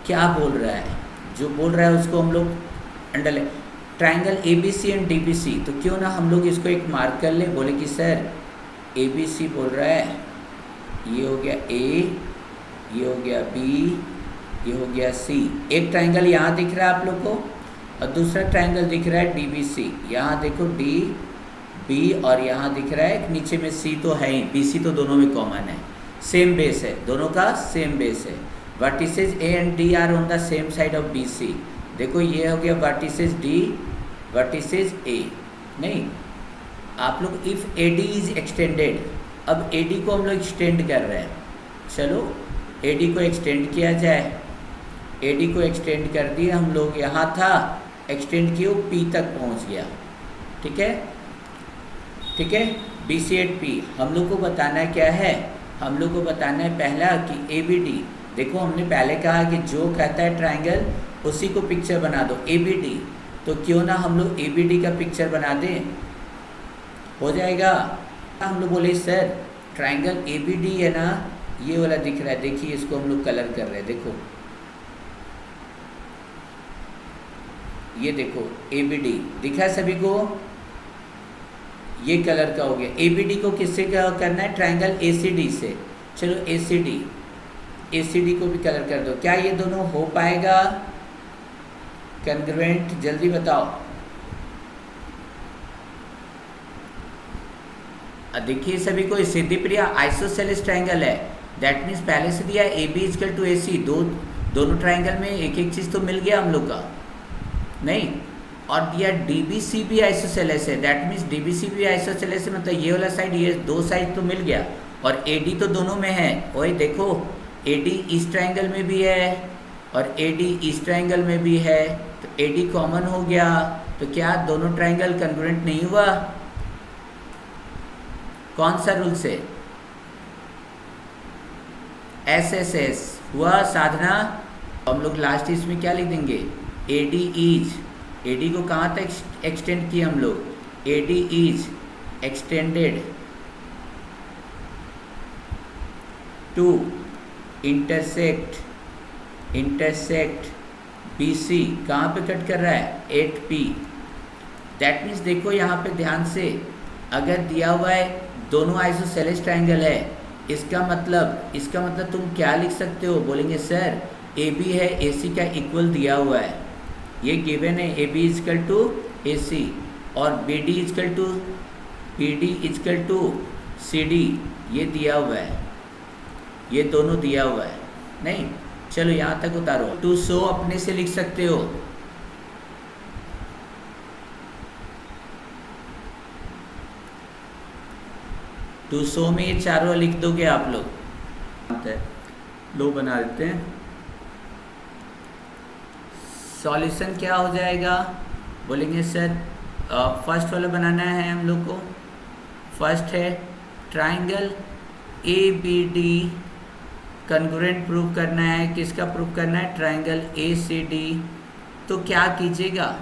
क्या बोल रहा है, जो बोल रहा है उसको हम लोग underline. Triangle A B C and D B C, तो क्यों ना हम लोग इसको एक मार्क कर लें, बोले कि सर ए बी सी बोल रहा है, ये हो गया ए, ये हो गया बी, ये हो गया सी। एक ट्राइंगल यहाँ दिख रहा है आप लोग को और दूसरा ट्राइंगल दिख रहा है डी बी सी। यहाँ देखो डी बी और यहाँ दिख रहा है नीचे में सी तो है ही, बी सी तो दोनों में कॉमन है, सेम बेस है, दोनों का सेम बेस है। Vertices A and D are on the same side of B C. देखो ये हो गया वर्टिसेज डी, वर्टिसेज ए। नहीं, आप लोग if A D is extended, अब ए डी को हम लोग एक्सटेंड कर रहे हैं, चलो ए डी को एक्सटेंड किया जाए। ए डी को एक्सटेंड कर दिए हम लोग, यहाँ था एक्सटेंड किया पी तक पहुँच गया, ठीक है, ठीक है। बी सी एट पी हम लोग को बताना है क्या है, हम लोग को बताना है पहला कि ए बी डी। देखो हमने पहले कहा कि जो कहता है ट्राइंगल उसी को पिक्चर बना दो, ए बी डी। तो क्यों ना हम लोग ए बी डी का पिक्चर बना दें, हो जाएगा। हम लोग बोले sir triangle A B D है ना, ये वाला दिख रहा है, देखिए इसको हम लोग कलर कर रहे हैं, देखो ये देखो ए बी डी दिखा है सभी को, ये कलर का हो गया। ए बी डी को किससे करना है, ट्राइंगल ए सी डी से। चलो ए सी डी को भी कलर कर दो। क्या ये दोनों हो पाएगा कंग्रुएंट, जल्दी बताओ। देखिए सभी को, सिद्धि प्रिया आइसोसेलेस ट्राइंगल है, दैट मीन्स पहले से दिया ए बी इजकल टू ए सी, दोनों ट्राइंगल में एक एक चीज़ तो मिल गया हम लोग का, नहीं। और दिया डी बी सी भी आइसोसेलेस है, that means D B C भी आइसोसेलेस है, मतलब ये वाला साइड, ये दो साइड तो मिल गया। और ए डी तो दोनों में है, वही देखो ए डी इस ट्राइंगल में भी है और ए डी इस ट्राइंगल में भी है, तो ए डी कॉमन हो गया। तो क्या दोनों ट्राइंगल कंग्रुएंट नहीं हुआ, कौन सा रूल से, एस एस एस हुआ साधना। हम लोग लास्ट इसमें क्या लिख देंगे, A D is, A D को कहाँ तक एक्सटेंड किए हम लोग, A D is extended to intersect B C, कहाँ पे कट कर रहा है, 8P। दैट मीन्स देखो यहाँ पे ध्यान से, अगर दिया हुआ है दोनों आइसोसेलेस ट्राइंगल है, इसका मतलब तुम क्या लिख सकते हो, बोलेंगे सर ए बी है ए सी का इक्वल दिया हुआ है, ये गिवन है A B is equal to A C और B D is equal to C D, ये दिया हुआ है, ये दोनों दिया हुआ है, नहीं। चलो यहाँ तक उतारो। टू सो अपने से लिख सकते हो, टू सो में ये चारों लिख दोगे आप लोग, लो बना देते हैं। सॉल्यूशन क्या हो जाएगा, बोलेंगे सर फर्स्ट वाला बनाना है हम लोग को। फर्स्ट है triangle A B D congruent prove करना है, किसका प्रूव करना है, ट्राइंगल ए सी डी। तो क्या कीजिएगा,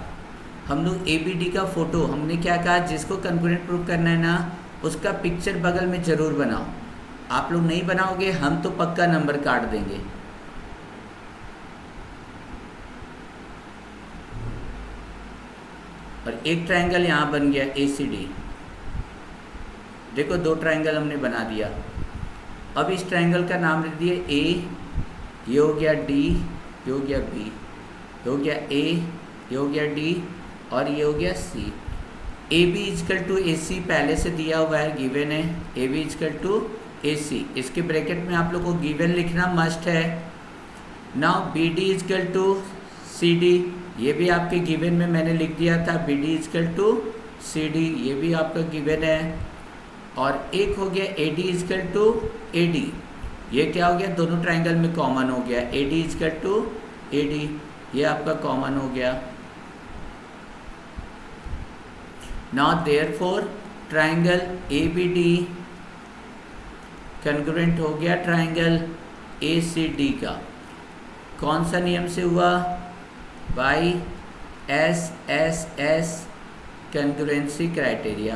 हम लोग ए बी डी का फोटो, हमने क्या कहा, जिसको कंग्रुएंट प्रूव करना है ना उसका पिक्चर बगल में ज़रूर बनाओ। आप लोग नहीं बनाओगे हम तो पक्का नंबर काट देंगे। और एक ट्राइंगल यहाँ बन गया ए सी डी, देखो दो ट्राइंगल हमने बना दिया। अब इस ट्राइंगल का नाम लिख दिए ए, ये हो गया डी, ये हो गया बी, ये हो गया ए, ये हो गया डी और ये हो गया सी। ए बी इजकल टू ए सी पहले से दिया हुआ है, गिवन है, A B is equal to A सी, इसके ब्रैकेट में आप लोग को गिवन लिखना मस्ट है। Now B D is equal to C D, ये भी आपके गिवन में मैंने लिख दिया था, B D is equal to C D, ये भी आपका गिवन है। और एक हो गया A D is equal to A D, ये क्या हो गया, दोनों ट्राइंगल में कॉमन हो गया, A D is equal to A D, ये आपका कॉमन हो गया। Now therefore triangle A B D congruent हो गया ट्राइंगल ए सी डी का, कौन सा नियम से हुआ, by S S S congruency criteria,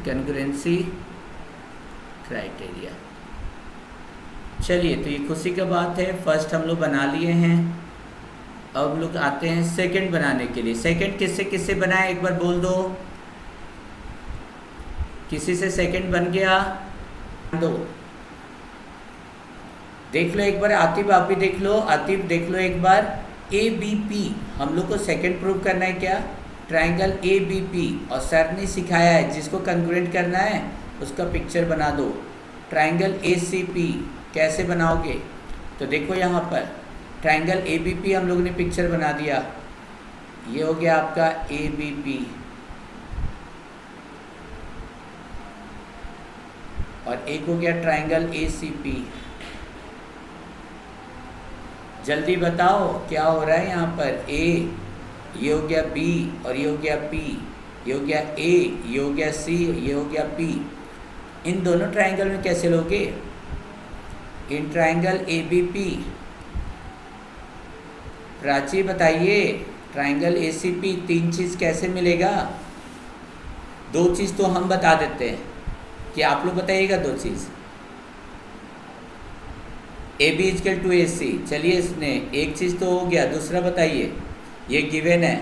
congruency criteria. चलिए, तो ये खुशी का बात है, फर्स्ट हम लोग बना लिए हैं। अब हम लोग आते हैं सेकंड बनाने के लिए। सेकंड किससे किससे बनाए एक बार बोल दो, किसी से सेकंड बन गया? दो देख लो एक बार, आतिफ आप भी देख लो, आतिफ देख लो एक बार। ए बी पी हम लोग को सेकंड प्रूव करना है क्या? ट्राइंगल ए बी पी, और सर ने सिखाया है जिसको कंग्रुएंट करना है उसका पिक्चर बना दो। ट्राइंगल ए सी पी कैसे बनाओगे? तो देखो यहाँ पर ट्राइंगल ए बी पी हम लोग ने पिक्चर बना दिया, ये हो गया आपका ए बी पी, और एक हो गया ट्राइंगल ए सी पी। जल्दी बताओ क्या हो रहा है यहाँ पर? ए, ये हो गया बी, और ये हो गया पी, ये हो गया ए, ये हो गया सी, ये हो गया पी। इन दोनों ट्राइंगल में कैसे लोगे? In triangle A B P, Prachi बताइए, ट्राइंगल ए सी पी तीन चीज़ कैसे मिलेगा? दो चीज़ तो हम बता देते हैं, कि आप लोग बताइएगा दो चीज़। ए बी इजकल टू ए सी, चलिए इसने एक चीज़ तो हो गया, दूसरा बताइए, ये गिवन है।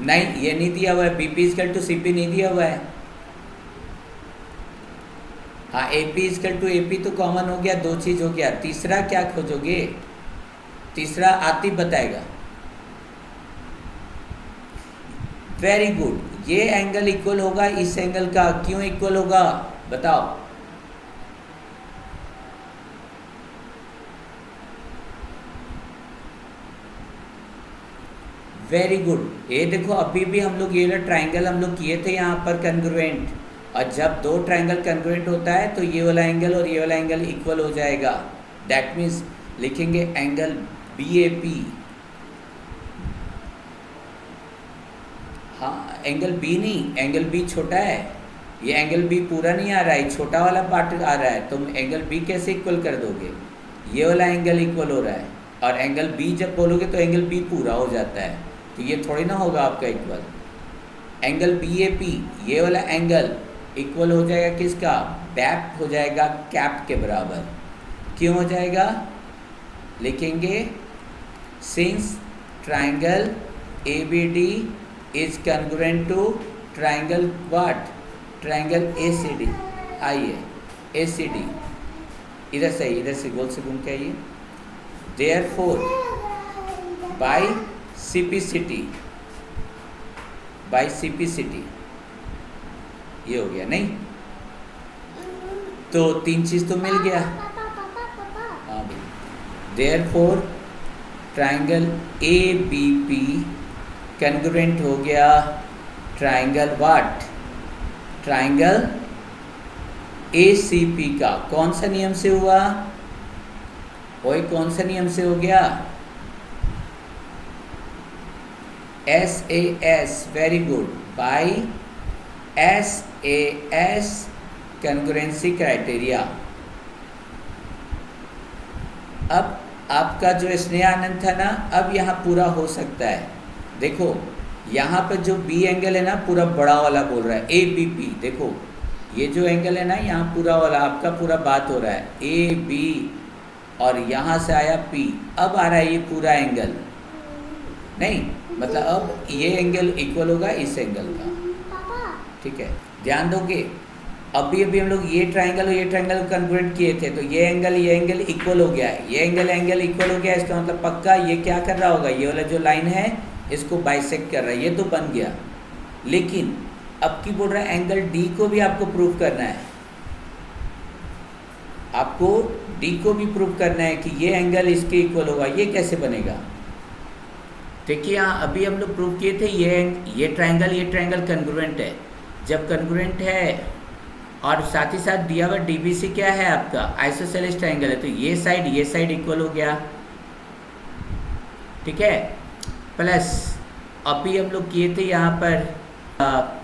नहीं, ये नहीं दिया हुआ है, B P is equal to C P नहीं दिया हुआ है। हाँ, A P is equal to A P तो कॉमन हो गया, दो चीज़ हो गया। तीसरा क्या खोजोगे? तीसरा आतिफ बताएगा। वेरी गुड, ये एंगल इक्वल होगा इस एंगल का, क्यों इक्वल होगा बताओ? वेरी गुड, ये देखो अभी भी हम लोग ये ट्राइंगल हम लोग किए थे यहाँ पर कंग्रुएंट, और जब दो ट्राइंगल कंग्रुएंट होता है तो ये वाला एंगल और ये वाला एंगल इक्वल हो जाएगा। दैट मीन्स लिखेंगे एंगल बी ए पी। हाँ, एंगल बी नहीं, एंगल बी छोटा है, ये एंगल बी पूरा नहीं आ रहा है, छोटा वाला पार्ट आ रहा है। तुम एंगल बी कैसे इक्वल कर दोगे? ये वाला एंगल इक्वल हो रहा है, और एंगल बी जब बोलोगे तो एंगल बी पूरा हो जाता है, तो ये थोड़ी ना होगा आपका equal. Angle B A P, ये वाला एंगल इक्वल हो जाएगा किसका? बैक हो जाएगा कैप के बराबर। क्यों हो जाएगा? लिखेंगे since triangle A B D is congruent to triangle what? Triangle A C D. आइए ए सी डी, इधर से इधर से गोल से घूम के आइए। देयरफॉर बाय सिपिसिटी, बाय सिपिसिटी, ये हो गया नहीं? तो तीन चीज़ तो मिल गया। हाँ भाई, therefore triangle A B P congruent हो गया triangle what? Triangle A C P का। कौन सा नियम से हुआ? वही कौन सा नियम से हो गया? S A S, very good, by S A S congruency criteria. अब आपका जो स्नेह आनंद था ना, अब यहाँ पूरा हो सकता है। देखो यहाँ पर जो बी एंगल है ना, पूरा बड़ा वाला बोल रहा है ए बी पी। देखो ये जो एंगल है ना, यहाँ पूरा वाला आपका पूरा बात हो रहा है ए बी, और यहाँ से आया पी, अब आ रहा है ये पूरा एंगल नहीं, मतलब अब ये एंगल इक्वल होगा इस एंगल का। ठीक है, ध्यान दोगे। अभी अभी हम लोग ये ट्राइंगल और ये ट्राइंगल कंग्रुएंट किए थे, तो ये एंगल इक्वल हो गया है, ये एंगल इक्वल हो गया। इसका मतलब पक्का ये क्या कर रहा होगा? ये वाला जो लाइन है इसको बाइसेक्ट कर रहा है, ये तो बन गया। लेकिन अब की बोल रहा है एंगल डी को भी आपको प्रूव करना है, आपको डी को भी प्रूव करना है कि ये एंगल इसके इक्वल होगा। ये कैसे बनेगा? देखिए यहाँ अभी हम लोग प्रूव किए थे, ये ट्राइंगल कंग्रुएंट है। जब कंग्रुएंट है और साथ ही साथ दिया हुआ डीबीसी क्या है आपका? आइसोसेलेस ट्राइंगल है, तो ये साइड इक्वल हो गया। ठीक है, प्लस अभी हम लोग किए थे यहाँ पर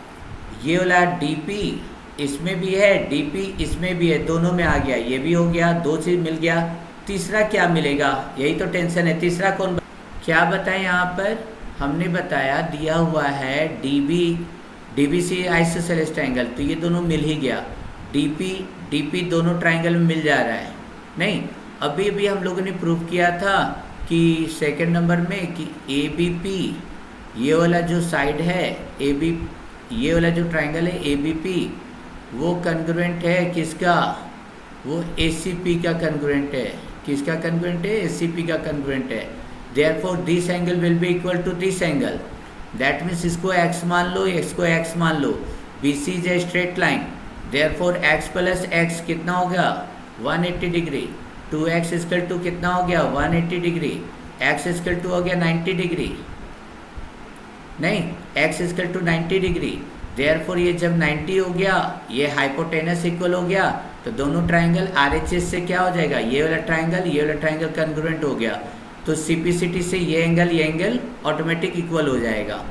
ये वाला डीपी इसमें भी है, डीपी इसमें भी है, दोनों में आ गया, ये भी हो गया, दो चीज़ मिल गया। तीसरा क्या मिलेगा? यही तो टेंशन है, तीसरा कौन? क्या बताएं यहाँ पर? हमने बताया दिया हुआ है डीबीसी आइसोसेलेस ट्राइंगल, तो ये दोनों मिल ही गया। डीपी दोनों ट्राइंगल में मिल जा रहा है। नहीं, अभी अभी हम लोगों ने प्रूव किया था कि सेकंड नंबर में कि ए बी पी, ये वाला जो साइड है ए बी, ये वाला जो ट्राइंगल है ए बी पी, वो कन्ग्रुएंट है किसका, वो ए सी पी का कन्ग्रुएंट है। किसका कन्ग्रुएंट है, ए सी पी का कन्ग्रुएंट है। Therefore this angle will be equal to this angle. That means इसको x मान लो, x को x मान लो। B C is a straight line, therefore x plus x कितना हो गया 180 डिग्री। 2x इक्वल टू कितना हो गया 180 डिग्री। x इक्वल टू हो गया 90 डिग्री, नहीं x equal to 90 degree. Therefore ये जब 90 हो गया, ये हाइपोटेनस इक्वल हो गया, तो दोनों ट्राइंगल आरएचएस से क्या हो जाएगा, ये वाला ट्राइंगल कन्ग्रुएंट हो गया। तो सीपीसीटी से ये एंगल ऑटोमेटिक इक्वल हो जाएगा।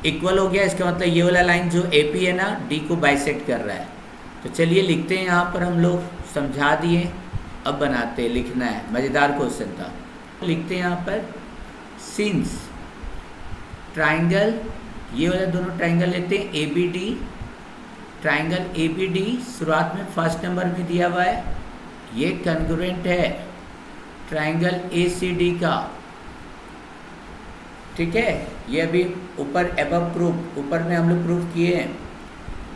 इक्वल हो गया, इसका मतलब ये वाला लाइन जो एपी है ना, डी को बाइसेक्ट कर रहा है। तो चलिए लिखते हैं, यहाँ पर हम लोग समझा दिए, अब बनाते हैं, लिखना है, मज़ेदार क्वेश्चन था। लिखते हैं यहाँ पर सिंस ट्राइंगल, ये वाला दोनों ट्राइंगल लेते हैं A B D. Triangle A B D शुरुआत में फर्स्ट नंबर में दिया हुआ है, ये कन्ग्रुएंट है ट्राइंगल ए सी डी का। ठीक है, ये अभी ऊपर एबव प्रूफ, ऊपर में हम लोग प्रूफ किए हैं,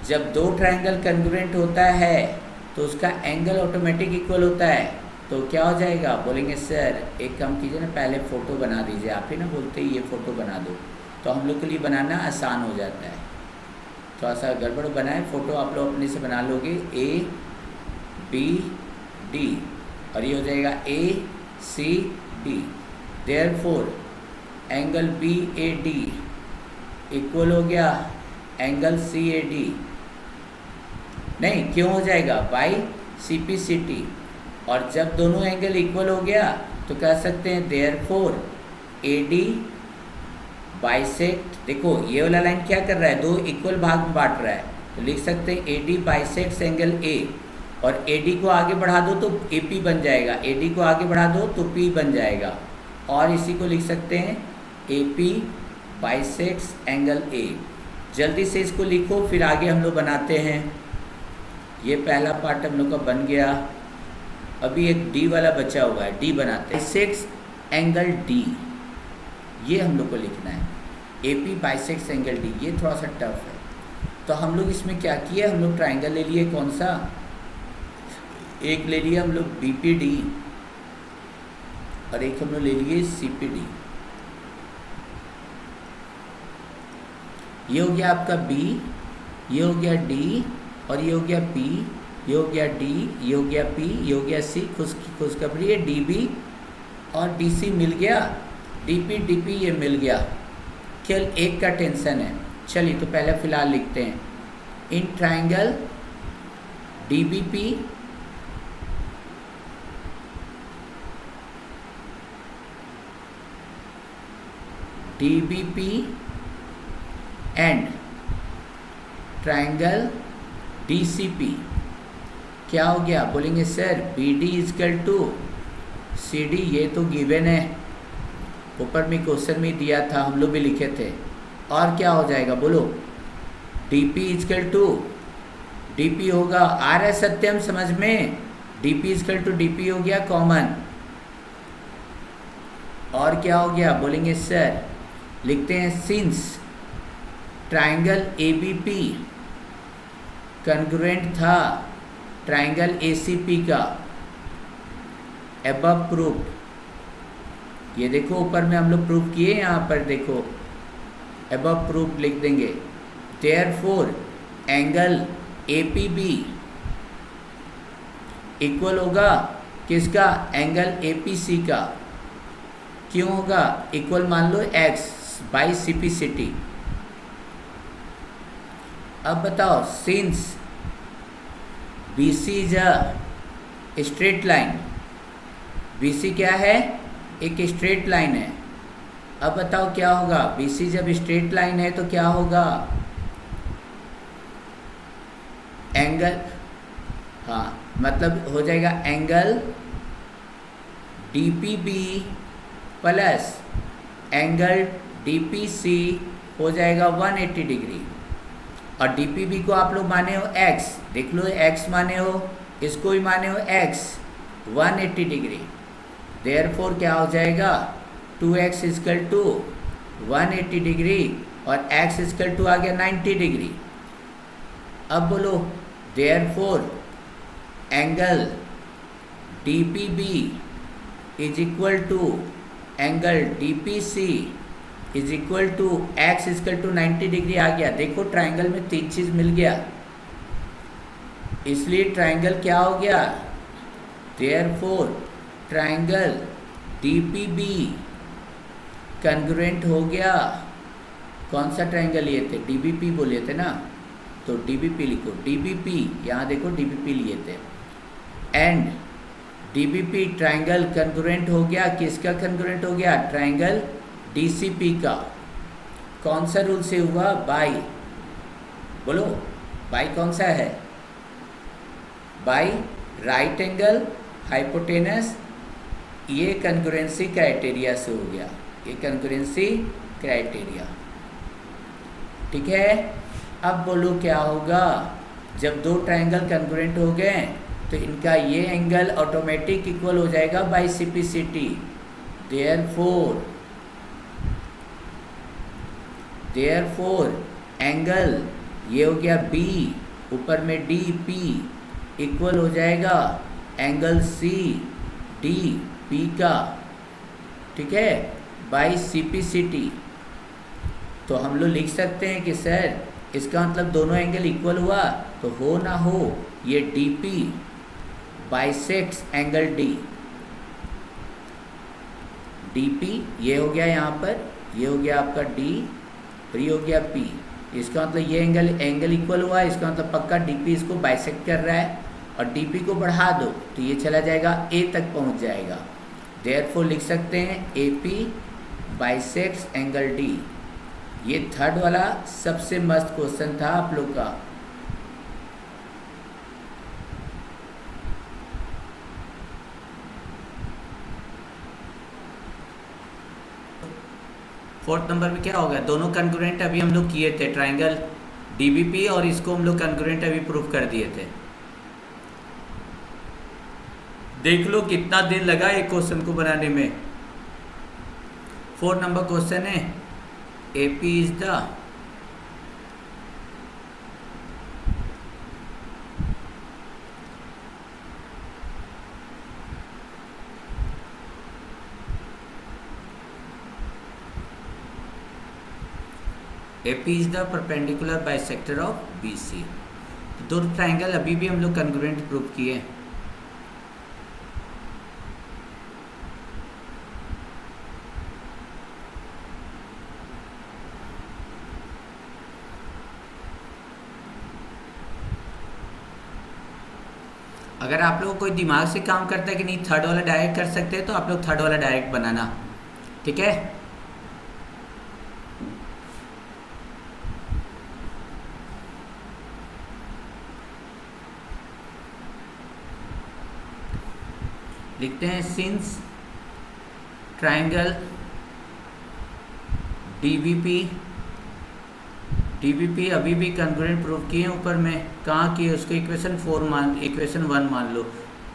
जब दो ट्राइंगल कन्ग्रुएंट होता है तो उसका एंगल ऑटोमेटिक इक्वल होता है। तो क्या हो जाएगा, बोलेंगे सर एक काम कीजिए ना, पहले फ़ोटो बना दीजिए। आप ही ना बोलते ही ये फ़ोटो बना दो, तो हम लोग के लिए बनाना आसान हो जाता है। थोड़ा सा गड़बड़ बनाए, फ़ोटो आप लोग अपने से बना लोगे, ए बी डी, और ये हो जाएगा A C D. Therefore angle B A D equal हो गया एंगल सी ए डी, नहीं क्यों हो जाएगा, by C P C T. और जब दोनों एंगल इक्वल हो गया तो कह सकते हैं देयरफॉर ए डी बाइसेक्ट, देखो ये वाला लाइन क्या कर रहा है, दो इक्वल भाग में बांट रहा है, तो लिख सकते हैं A D bisects angle A, और ए डी को आगे बढ़ा दो तो ए पी बन जाएगा, ए डी को आगे बढ़ा दो तो पी बन जाएगा, और इसी को लिख सकते हैं A P bisects angle A. जल्दी से इसको लिखो, फिर आगे हम लोग बनाते हैं। ये पहला पार्ट हम लोग का बन गया, अभी एक डी वाला बचा हुआ है, डी बनाते हैं। बाइसेक्ट्स एंगल डी, ये हम लोग को लिखना है, A P bisects angle D. ये थोड़ा सा टफ है, तो हम लोग इसमें क्या किए, हम लोग ट्राइंगल ले लिए, कौन सा, एक ले लिया हम लोग बी पी डी, और एक हम लोग ले लिए सी पी डी। ये हो गया आपका बी, ये हो गया डी, और ये हो गया पी, ये हो गया डी, ये हो गया पी, ये हो गया सी। खुशखबरी है, डी बी और डी सी मिल गया, डी पी ये मिल गया, केवल एक का टेंशन है। चलिए तो पहले फिलहाल लिखते हैं, in triangle D B P and triangle D C P क्या हो गया, बोलेंगे sir B D is equal to C D, ये तो गिवन है, ऊपर में क्वेश्चन में दिया था, हम लोग भी लिखे थे। और क्या हो जाएगा बोलो, D P is equal to D P होगा, आ रहा है सत्यम समझ में, D P is equal to D P हो गया कॉमन। और क्या हो गया, बोलेंगे सर लिखते हैं since triangle A B P congruent था ट्राइंगल ए सी पी का, एबव प्रूफ, ये देखो ऊपर में हम लोग प्रूफ किए, यहाँ पर देखो एबव प्रूफ लिख देंगे। Therefore angle A P B equal होगा किसका, एंगल ए पी सी का। क्यों होगा, इक्वल मान लो x by C P C T. अब बताओ, since B C is a straight line, B C क्या है, एक स्ट्रेट लाइन है। अब बताओ क्या होगा, बी सी जब स्ट्रेट लाइन है तो क्या होगा, एंगल, हाँ मतलब हो जाएगा angle D P B plus angle D P C हो जाएगा 180 डिग्री। और DPB को आप लोग माने हो x, देख लो x माने हो, इसको भी माने हो x 180 डिग्री। देयरफॉर क्या हो जाएगा 2x इक्वल टू 180 डिग्री और x इक्वल टू आ गया 90 डिग्री। अब बोलो therefore angle DPB is equal to angle DPC is equal to x equal to 90 degree आ गया। देखो ट्राइंगल में तीन चीज़ मिल गया, इसलिए ट्राइंगल क्या हो गया, देयरफॉर ट्राइंगल DPB कॉन्ग्रुएंट हो गया। कौन सा ट्राइंगल लिए थे, DBP बोले थे ना, तो DBP लिखो, DBP यहाँ देखो DBP लिए थे। एंड DBP ट्राइंगल कॉन्ग्रुएंट हो गया, किसका कॉन्ग्रुएंट हो गया, ट्राइंगल DCP का। कौन सा रूल से हुआ, बाई, बोलो बाई कौन सा है, बाई राइट एंगल हाइपोटेनस, ये कॉन्ग्रुएंसी क्राइटेरिया से हो गया, ये कॉन्ग्रुएंसी क्राइटेरिया। ठीक है, अब बोलो क्या होगा, जब दो ट्राइंगल कॉन्ग्रुएंट हो गए तो इनका ये एंगल ऑटोमेटिक इक्वल हो जाएगा बाई CPCT। देयरफॉर एंगल ये हो गया B, ऊपर में DP इक्वल हो जाएगा एंगल CDP का, ठीक है, बाई CPCT। तो हम लोग लिख सकते हैं कि सर इसका मतलब दोनों एंगल इक्वल हुआ, तो हो ना हो ये DP bisects angle D। DP ये हो गया यहाँ पर, ये हो गया आपका D और ये हो गया P। इसका मतलब ये एंगल इक्वल हुआ, इसका मतलब पक्का DP इसको बाइसेक्ट कर रहा है, और DP को बढ़ा दो तो ये चला जाएगा A तक पहुँच जाएगा। देयरफॉर लिख सकते हैं AP बाइसेक्ट्स एंगल D। ये थर्ड वाला सबसे मस्त क्वेश्चन था आप लोग का। फोर्थ नंबर में क्या हो गया, दोनों कॉन्ग्रुएंट अभी हम लोग किए थे, ट्राइंगल DBP और इसको हम लोग कॉन्ग्रुएंट अभी प्रूफ कर दिए थे। देख लो कितना दिन लगा एक क्वेश्चन को बनाने में। 4 नंबर क्वेश्चन है, AP is the AP is the perpendicular bisector of BC। दो ट्राइंगल अभी भी हम लोग कॉन्ग्रुएंट प्रूव किए। अगर आप लोग कोई दिमाग से काम करता है कि नहीं थर्ड वाला डायरेक्ट कर सकते हैं, तो आप लोग थर्ड वाला डायरेक्ट बनाना, ठीक है। लिखते हैं सिंस ट्राइंगल DBP अभी भी कॉन्ग्रुएंट प्रूव किए ऊपर में, कहाँ किए उसको, इक्वेशन 1 मान लो,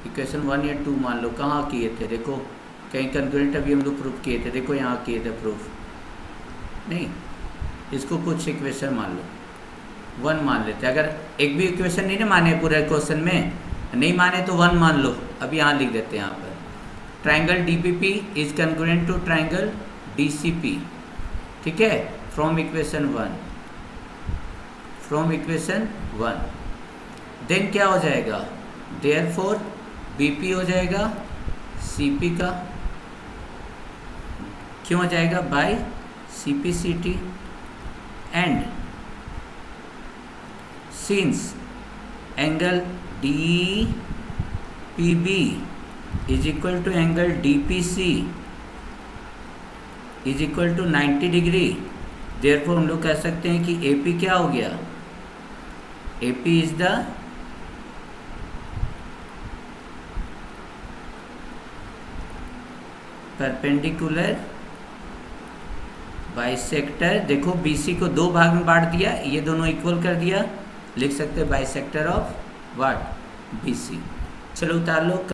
इक्वेशन 1 या 2 मान लो, कहाँ किए थे, देखो कहीं कॉन्ग्रुएंट अभी हम लोग प्रूव किए थे, देखो यहाँ किए थे प्रूफ, नहीं इसको कुछ इक्वेशन मान लो, 1 मान लेते। अगर एक भी इक्वेशन नहीं ना माने पूरे क्वेश्चन में, नहीं माने तो 1 मान लो। अभी यहाँ लिख देते हैं, यहाँ पर triangle DBP is congruent to triangle DCP, ठीक है, फ्रॉम इक्वेशन 1। देन क्या हो जाएगा, देयरफॉर BP हो जाएगा CP का, क्यों हो जाएगा, by CPCT। And since angle DPB is equal to angle DPC is equal to 90 degree, therefore हम लोग कह सकते हैं कि AP क्या हो गया, AP is the perpendicular bisector, देखो बीसी को दो भाग में बांट दिया, ये दोनों इक्वल कर दिया, लिख सकते हैं बाइसेक्टर ऑफ व्हाट, बीसी। चलो उतार लो।